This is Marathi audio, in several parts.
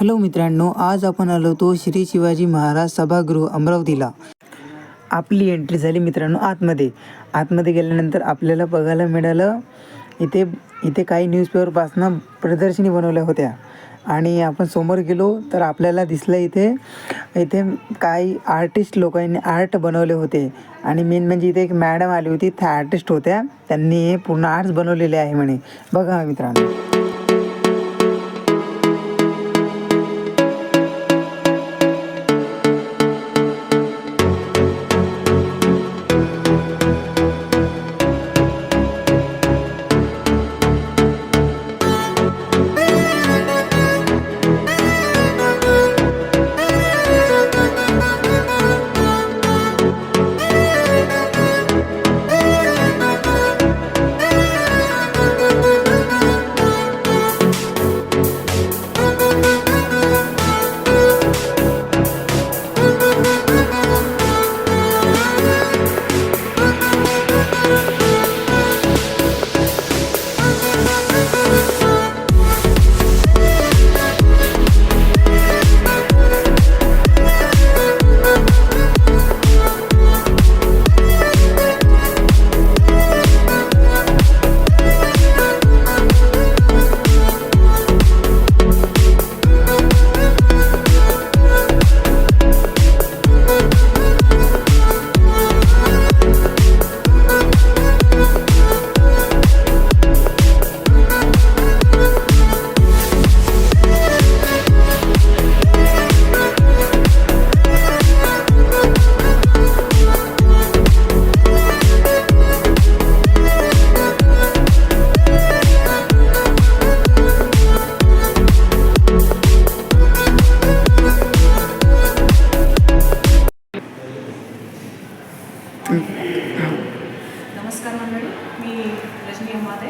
हॅलो मित्रांनो, आज आपण आलो होतो श्री शिवाजी महाराज सभागृह अमरावतीला. आपली एंट्री झाली मित्रांनो आतमध्ये गेल्यानंतर आपल्याला बघायला मिळालं इथे काही न्यूजपेपरपासून प्रदर्शनी बनवल्या होत्या आणि आपण समोर गेलो तर आपल्याला दिसलं इथे काही आर्टिस्ट लोकांनी आर्ट बनवले होते आणि मेन म्हणजे इथे एक मॅडम आली होती, त्या आर्टिस्ट होत्या, त्यांनी हे पूर्ण आर्ट्स बनवलेले आहे म्हणे. बघा मित्रांनो. नमस्कार मंडळी, मी रजनी अंबाते,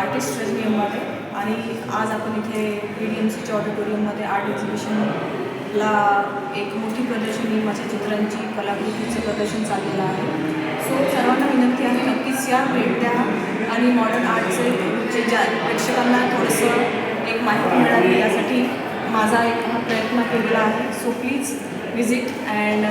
आर्टिस्ट रजनी अंबाते. आणि आज आपण इथे BDMCच्या ऑडिटोरियममध्ये आर्ट एक्झिबिशनला एक मोठी प्रदर्शनी माझ्या चित्रांची कलाकृतीचं प्रदर्शन चाललेलं आहे. सो सर्वांना विनंती आहे, नक्कीच या भेट द्या आणि मॉडर्न आर्टचे ज्या प्रेक्षकांना थोडंसं एक माहिती मिळावी यासाठी माझा एक प्रयत्न केलेला आहे. So please visit and